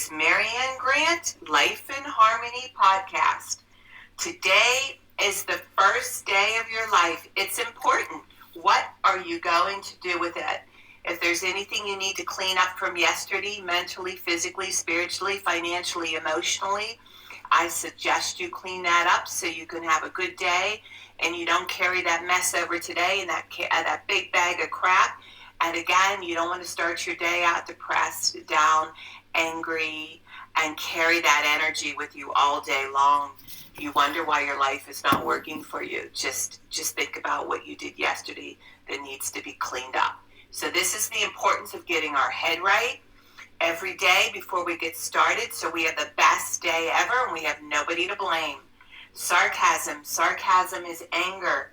is Marianne Grant, Life in Harmony podcast. Today is the first day of your life. It's important. What are you going to do with it? If there's anything you need to clean up from yesterday, mentally, physically, spiritually, financially, emotionally, I suggest you clean that up so you can have a good day and you don't carry that mess over today and that big bag of crap. And again, you don't want to start your day out depressed, down, angry, and carry that energy with you all day long. You wonder why your life is not working for you. Just think about what you did yesterday that needs to be cleaned up. So this is the importance of getting our head right every day before we get started, so we have the best day ever and we have nobody to blame. Sarcasm is anger.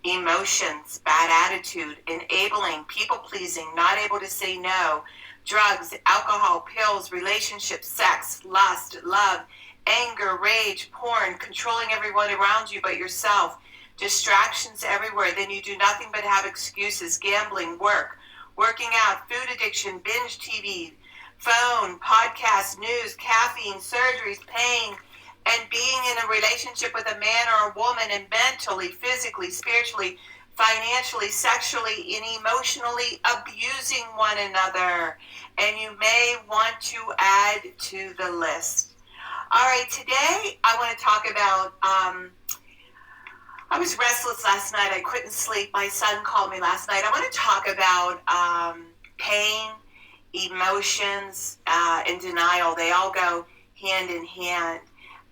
Emotions, bad attitude, enabling, people-pleasing, not able to say no, drugs, alcohol, pills, relationships, sex, lust, love, anger, rage, porn, controlling everyone around you but yourself, distractions everywhere, then you do nothing but have excuses, gambling, working out, food addiction, binge TV, phone, podcasts, news, caffeine, surgeries, pain, and being in a relationship with a man or a woman and mentally, physically, spiritually, financially, sexually, and emotionally abusing one another. And you may want to add to the list. All right, today I want to talk about, I was restless last night. I couldn't sleep. My son called me last night. I want to talk about pain, emotions, and denial. They all go hand in hand.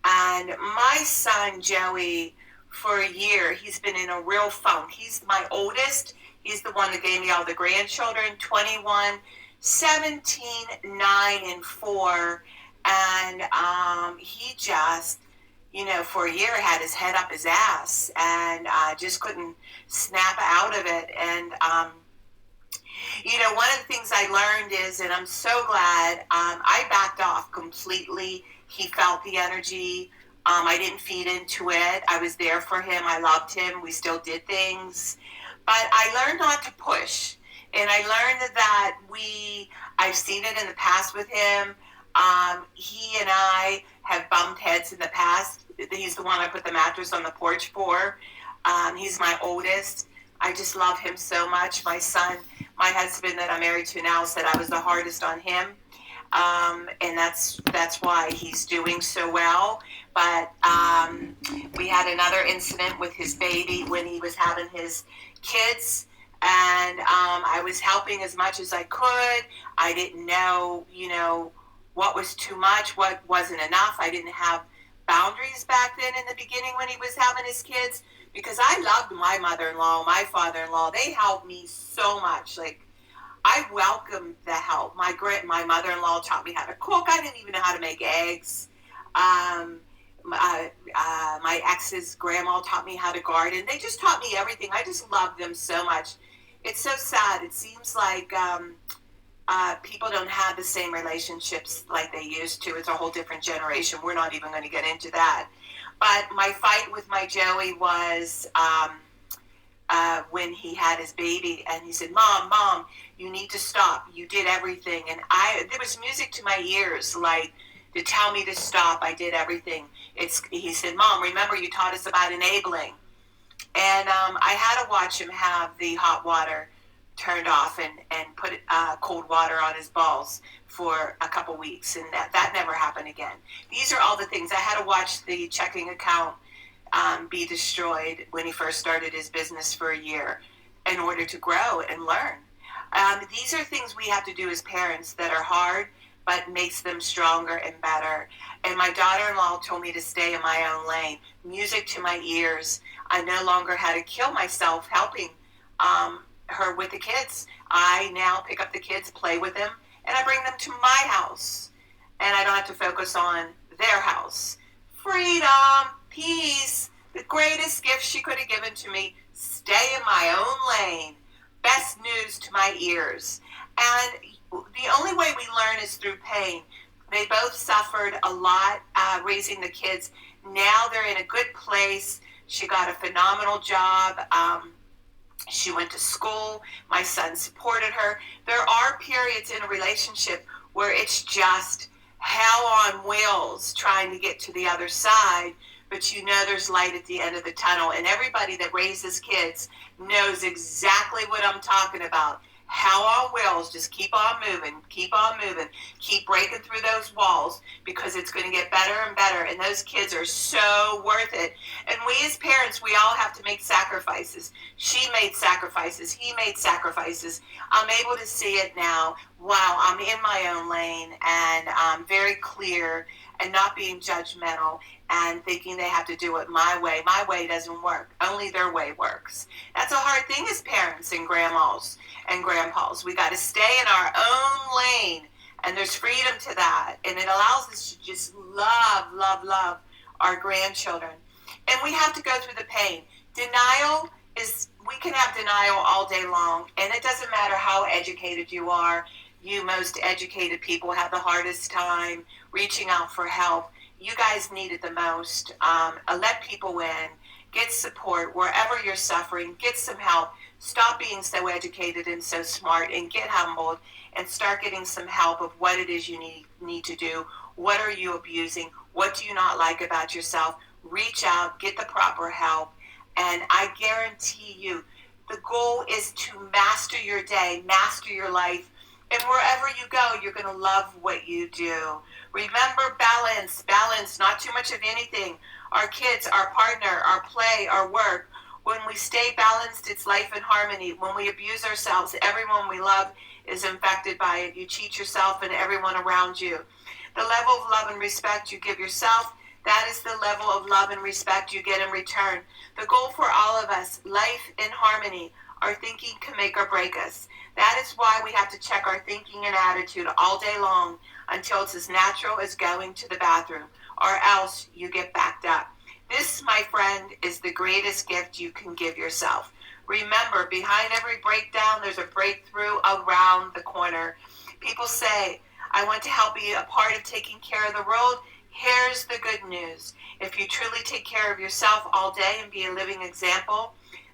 And my son, Joey, for a year, he's been in a real funk. He's my oldest. He's the one that gave me all the grandchildren, 21, 17, 9, and 4. And he just, for a year had his head up his ass and just couldn't snap out of it. And, one of the things I learned is, and I'm so glad, I backed off completely. He felt the energy. I didn't feed into it. I was there for him. I loved him. We still did things. But I learned not to push. And I learned that I've seen it in the past with him. He and I have bumped heads in the past. He's the one I put the mattress on the porch for. He's my oldest. I just love him so much. My son, my husband that I'm married to now, said I was the hardest on him. And that's why he's doing so well. But we had another incident with his baby when he was having his kids. And I was helping as much as I could. I didn't know, what was too much, what wasn't enough. I didn't have boundaries back then in the beginning when he was having his kids, because I loved my mother-in-law, my father-in-law. They helped me so much. Like, I welcomed the help. My mother-in-law taught me how to cook. I didn't even know how to make eggs. My ex's grandma taught me how to garden. They just taught me everything. I just loved them so much. It's so sad. It seems like people don't have the same relationships like they used to. It's a whole different generation. We're not even going to get into that. But my fight with my Joey was when he had his baby, and he said, Mom, you need to stop. You did everything. And there was music to my ears, like, to tell me to stop. I did everything. He said, Mom, remember you taught us about enabling. And I had to watch him have the hot water turned off and put cold water on his balls for a couple weeks. And that never happened again. These are all the things. I had to watch the checking account be destroyed when he first started his business for a year in order to grow and learn. These are things we have to do as parents that are hard, but makes them stronger and better. And my daughter-in-law told me to stay in my own lane. Music to my ears. I no longer had to kill myself helping her with the kids. I now pick up the kids, play with them, and I bring them to my house. And I don't have to focus on their house. Freedom, peace, the greatest gift she could have given to me. Stay in my own lane. Best news to my ears. And the only way we learn is through pain. They both suffered a lot raising the kids. Now they're in a good place. She got a phenomenal job. She went to school. My son supported her. There are periods in a relationship where it's just hell on wheels trying to get to the other side, but you know there's light at the end of the tunnel. And everybody that raises kids knows exactly what I'm talking about. Hell on wheels, just keep on moving, keep breaking through those walls, because it's going to get better and better, and those kids are so worth it. And we as parents, we all have to make sacrifices. She made sacrifices, he made sacrifices. I'm able to see it now. Wow, I'm in my own lane, and I'm very clear, and not being judgmental and thinking they have to do it my way. My way doesn't work. Only their way works. That's a hard thing as parents and grandmas and grandpas. We got to stay in our own lane, and there's freedom to that, and it allows us to just love our grandchildren. And we have to go through the pain. Denial is, we can have denial all day long, and it doesn't matter how educated you are. You most educated people have the hardest time reaching out for help. You guys need it the most. Let people in. Get support wherever you're suffering. Get some help. Stop being so educated and so smart, and get humbled, and start getting some help of what it is you need to do. What are you abusing? What do you not like about yourself? Reach out. Get the proper help. And I guarantee you, the goal is to master your day, master your life. And wherever you go, you're going to love what you do. Remember balance, not too much of anything. Our kids, our partner, our play, our work. When we stay balanced, it's life in harmony. When we abuse ourselves, everyone we love is infected by it. You cheat yourself and everyone around you. The level of love and respect you give yourself, that is the level of love and respect you get in return. The goal for all of us, life in harmony. Our thinking can make or break us. That is why we have to check our thinking and attitude all day long until it's as natural as going to the bathroom, or else you get backed up. This, my friend, is the greatest gift you can give yourself. Remember, behind every breakdown, there's a breakthrough around the corner. People say, I want to help be a part of taking care of the world. Here's the good news. If you truly take care of yourself all day and be a living example,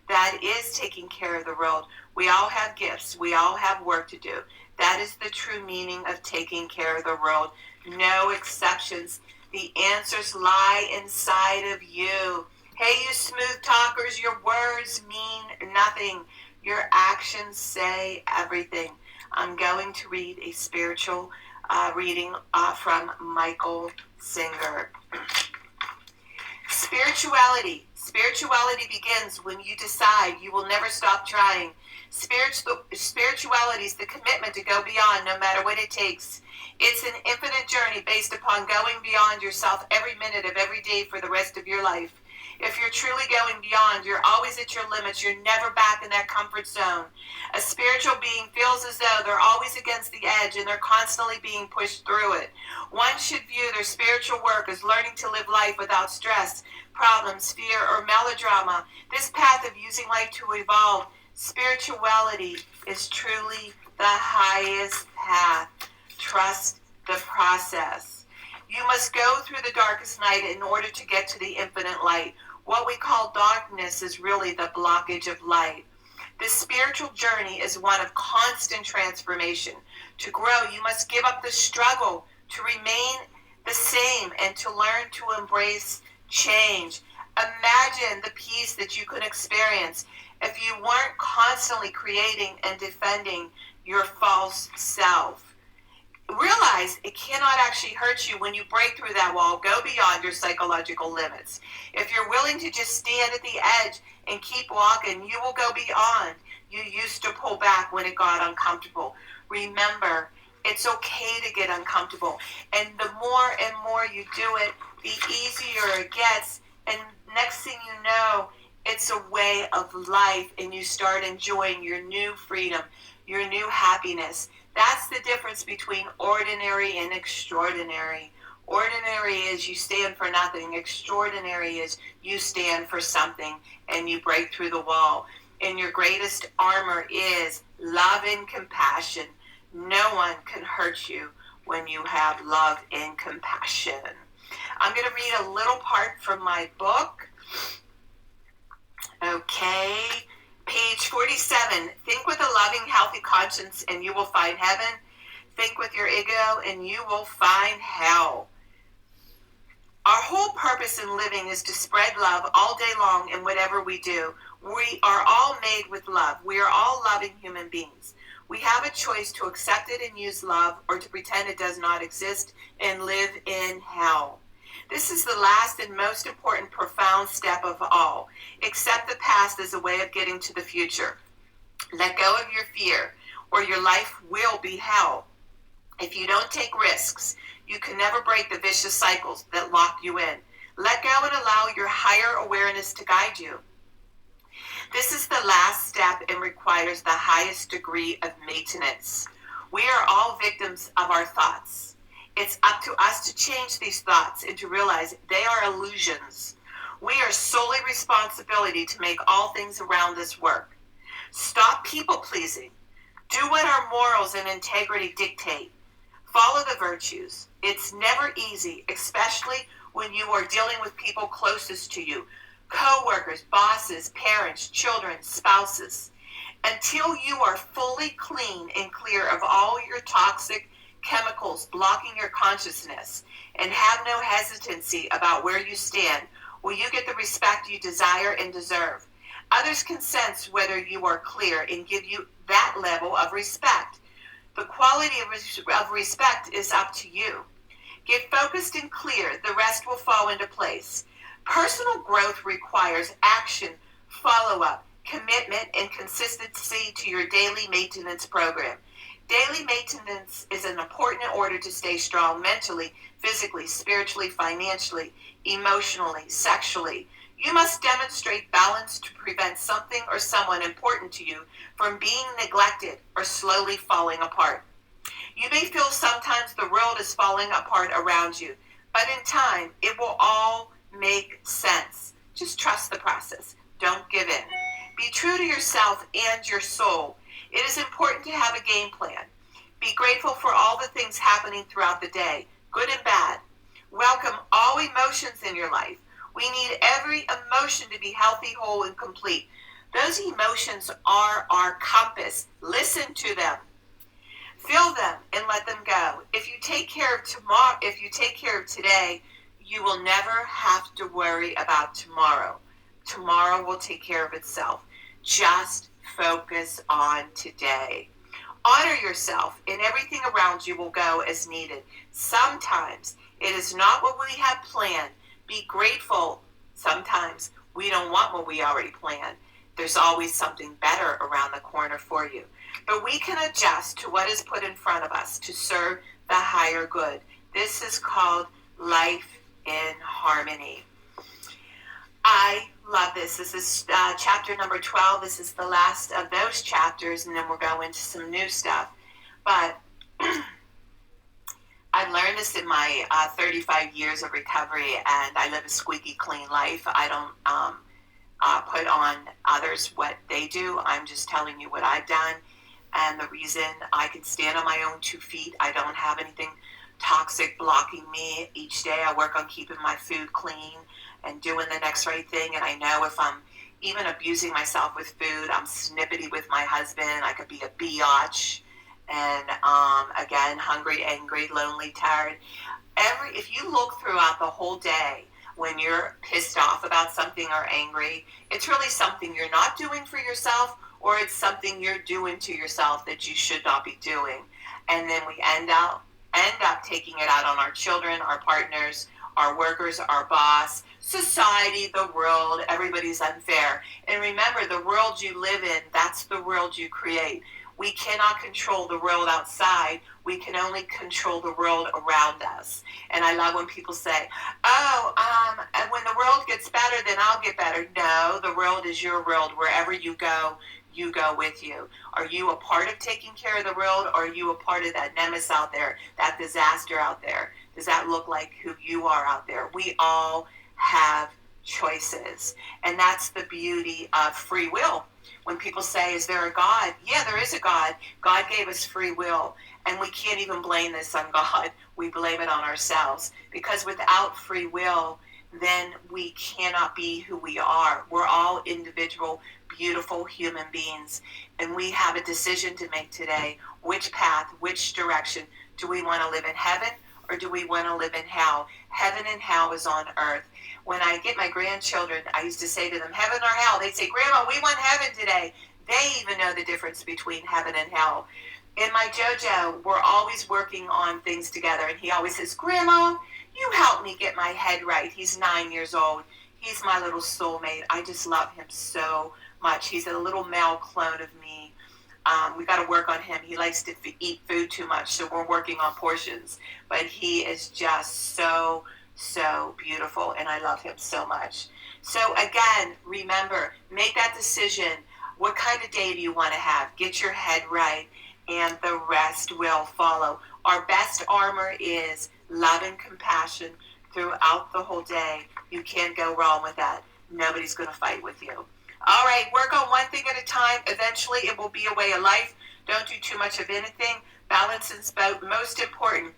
that is taking care of the world. We all have gifts. We all have work to do. That is the true meaning of taking care of the world. No exceptions. The answers lie inside of you. Hey, you smooth talkers, your words mean nothing. Your actions say everything. I'm going to read a spiritual reading from Michael Singer. Spirituality. Spirituality begins when you decide you will never stop trying. Spirituality is the commitment to go beyond no matter what it takes. It's an infinite journey based upon going beyond yourself every minute of every day for the rest of your life. If you're truly going beyond, you're always at your limits. You're never back in that comfort zone. A spiritual being feels as though they're always against the edge and they're constantly being pushed through it. One should view their spiritual work as learning to live life without stress, problems, fear, or melodrama. This path of using life to evolve, spirituality is truly the highest path. Trust the process. You must go through the darkest night in order to get to the infinite light. What we call darkness is really the blockage of light. The spiritual journey is one of constant transformation. To grow, you must give up the struggle to remain the same and to learn to embrace change. Imagine the peace that you could experience if you weren't constantly creating and defending your false self. Realize it cannot actually hurt you when you break through that wall. Go beyond your psychological limits. If you're willing to just stand at the edge and keep walking, you will go beyond. You used to pull back when it got uncomfortable. Remember, it's okay to get uncomfortable. And the more and more you do it, the easier it gets. And next thing you know, it's a way of life, and you start enjoying your new freedom, your new happiness. That's the difference between ordinary and extraordinary. Ordinary is you stand for nothing. Extraordinary is you stand for something and you break through the wall. And your greatest armor is love and compassion. No one can hurt you when you have love and compassion. I'm going to read a little part from my book. Okay. Page 47, think with a loving, healthy conscience and you will find heaven. Think with your ego and you will find hell. Our whole purpose in living is to spread love all day long in whatever we do. We are all made with love. We are all loving human beings. We have a choice to accept it and use love, or to pretend it does not exist and live in hell. This is the last and most important, profound step of all. Accept the past as a way of getting to the future. Let go of your fear, or your life will be hell. If you don't take risks, you can never break the vicious cycles that lock you in. Let go and allow your higher awareness to guide you. This is the last step and requires the highest degree of maintenance. We are all victims of our thoughts. It's up to us to change these thoughts and to realize they are illusions. We are solely responsibility to make all things around us work. Stop people-pleasing. Do what our morals and integrity dictate. Follow the virtues. It's never easy, especially when you are dealing with people closest to you. Co-workers, bosses, parents, children, spouses. Until you are fully clean and clear of all your toxic chemicals blocking your consciousness, and have no hesitancy about where you stand, will you get the respect you desire and deserve. Others can sense whether you are clear and give you that level of respect. The quality of respect is up to you. Get focused and clear. The rest will fall into place. Personal growth requires action, follow-up, commitment, and consistency to your daily maintenance program. Daily maintenance is an important in order to stay strong mentally, physically, spiritually, financially, emotionally, sexually. You must demonstrate balance to prevent something or someone important to you from being neglected or slowly falling apart. You may feel sometimes the world is falling apart around you, but in time, it will all make sense. Just trust the process. Don't give in. Be true to yourself and your soul. It is important to have a game plan. Be grateful for all the things happening throughout the day, good and bad. Welcome all emotions in your life. We need every emotion to be healthy, whole, and complete. Those emotions are our compass. Listen to them. Feel them and let them go. If you take care of today, you will never have to worry about tomorrow. Tomorrow will take care of itself. Just focus on today. Honor yourself, and everything around you will go as needed. Sometimes it is not what we had planned. Be grateful. Sometimes we don't want what we already planned. There's always something better around the corner for you. But we can adjust to what is put in front of us to serve the higher good. This is called life in harmony. I love this. This is chapter number 12. This is the last of those chapters, and then we'll go into some new stuff. But I've learned this in my 35 years of recovery, and I live a squeaky clean life. I don't put on others what they do. I'm just telling you what I've done. And the reason I can stand on my own 2 feet, I don't have anything toxic blocking me. Each day I work on keeping my food clean and doing the next right thing. And I know if I'm even abusing myself with food, I'm snippety with my husband. I could be a biatch. And again, hungry, angry, lonely, tired. If you look throughout the whole day, when you're pissed off about something or angry, it's really something you're not doing for yourself, or it's something you're doing to yourself that you should not be doing. And then we end up taking it out on our children, our partners, our workers, our boss, society, the world. Everybody's unfair. And remember, the world you live in, that's the world you create. We cannot control the world outside. We can only control the world around us. And I love when people say, and when the world gets better, then I'll get better. No, the world is your world. Wherever you go with you. Are you a part of taking care of the world, or are you a part of that nemesis out there, that disaster out there? Does that look like who you are out there? We all have choices. And that's the beauty of free will. When people say, is there a God? Yeah, there is a God. God gave us free will. And we can't even blame this on God. We blame it on ourselves. Because without free will, then we cannot be who we are. We're all individual, beautiful human beings, and we have a decision to make today. Which path, which direction? Do we want to live in heaven, or do we want to live in hell? Heaven and hell is on earth. When I get my grandchildren, I used to say to them, heaven or hell? They'd say, Grandma, we want heaven today. They even know the difference between heaven and hell. In my JoJo, we're always working on things together, and he always says, Grandma, you help me get my head right. He's 9 years old. He's my little soulmate. I just love him so much. He's a little male clone of me. We got to work on him. He likes to eat food too much, so we're working on portions. But he is just so, so beautiful, and I love him so much. So again, remember, make that decision. What kind of day do you want to have? Get your head right, and the rest will follow. Our best armor is love and compassion throughout the whole day. You can't go wrong with that. Nobody's going to fight with you. All right, work on one thing at a time. Eventually, it will be a way of life. Don't do too much of anything. Balance and most important.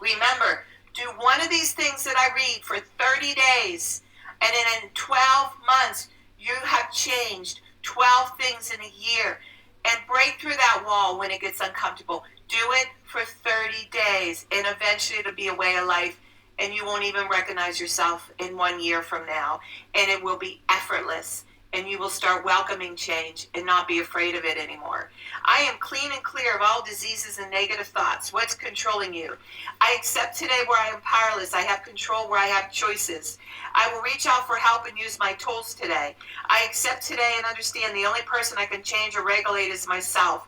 Remember, do one of these things that I read for 30 days, and in 12 months, you have changed 12 things in a year, and break through that wall when it gets uncomfortable. Do it for 30 days, and eventually it'll be a way of life, and you won't even recognize yourself in 1 year from now, and it will be effortless, and you will start welcoming change and not be afraid of it anymore. I am clean and clear of all diseases and negative thoughts. What's controlling you? I accept today where I am powerless. I have control where I have choices. I will reach out for help and use my tools today. I accept today and understand the only person I can change or regulate is myself.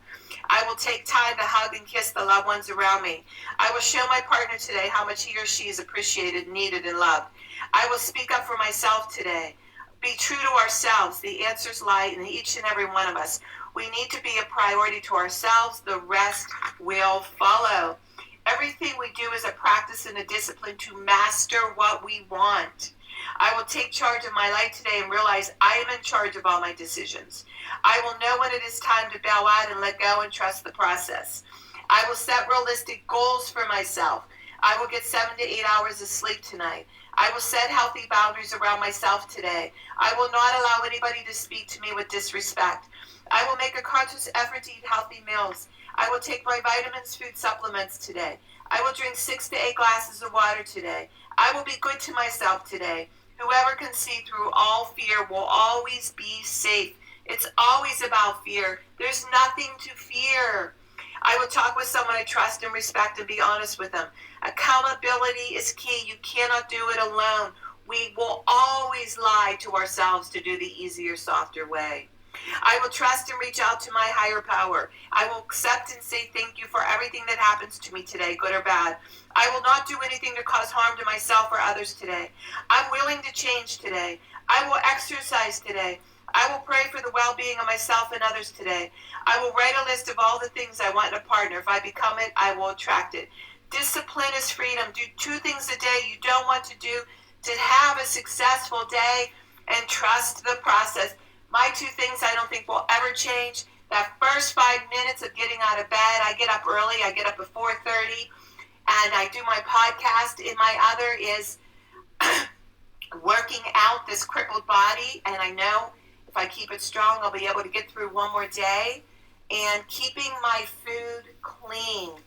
I will take time to hug and kiss the loved ones around me. I will show my partner today how much he or she is appreciated, needed, and loved. I will speak up for myself today. Be true to ourselves. The answers lie in each and every one of us. We need to be a priority to ourselves. The rest will follow. Everything we do is a practice and a discipline to master what we want. I will take charge of my life today and realize I am in charge of all my decisions. I will know when it is time to bow out and let go and trust the process. I will set realistic goals for myself. I will get 7 to 8 hours of sleep tonight. I will set healthy boundaries around myself today. I will not allow anybody to speak to me with disrespect. I will make a conscious effort to eat healthy meals. I will take my vitamins, food supplements today. I will drink 6 to 8 glasses of water today. I will be good to myself today. Whoever can see through all fear will always be safe. It's always about fear. There's nothing to fear. I will talk with someone I trust and respect and be honest with them. Accountability is key. You cannot do it alone. We will always lie to ourselves to do the easier, softer way. I will trust and reach out to my higher power. I will accept and say thank you for everything that happens to me today, good or bad. I will not do anything to cause harm to myself or others today. I'm willing to change today. I will exercise today. I will pray for the well-being of myself and others today. I will write a list of all the things I want in a partner. If I become it, I will attract it. Discipline is freedom. Do 2 things a day you don't want to do to have a successful day, and trust the process. My 2 things I don't think will ever change. That first 5 minutes of getting out of bed, I get up early. I get up at 4:30, and I do my podcast. And my other is working out this crippled body, and I know if I keep it strong, I'll be able to get through one more day, and keeping my food clean.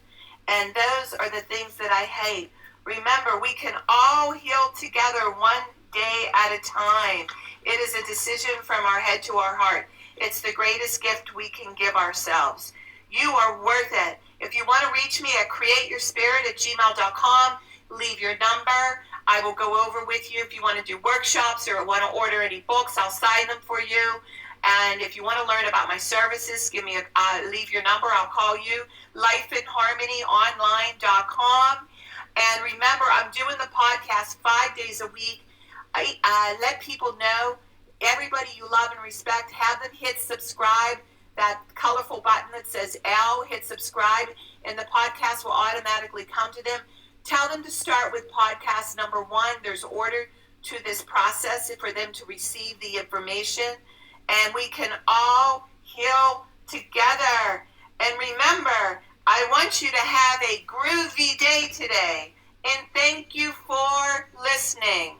And those are the things that I hate. Remember, we can all heal together one day at a time. It is a decision from our head to our heart. It's the greatest gift we can give ourselves. You are worth it. If you want to reach me at createyourspirit@gmail.com, leave your number. I will go over with you if you want to do workshops or want to order any books. I'll sign them for you. And if you want to learn about my services, leave your number. I'll call you. lifeinharmonyonline.com. And remember, I'm doing the podcast 5 days a week. I let people know, everybody you love and respect, have them hit subscribe, that colorful button that says L, hit subscribe, and the podcast will automatically come to them. Tell them to start with podcast number 1. There's order to this process for them to receive the information, and we can all heal together. And remember, I want you to have a groovy day today, and thank you for listening.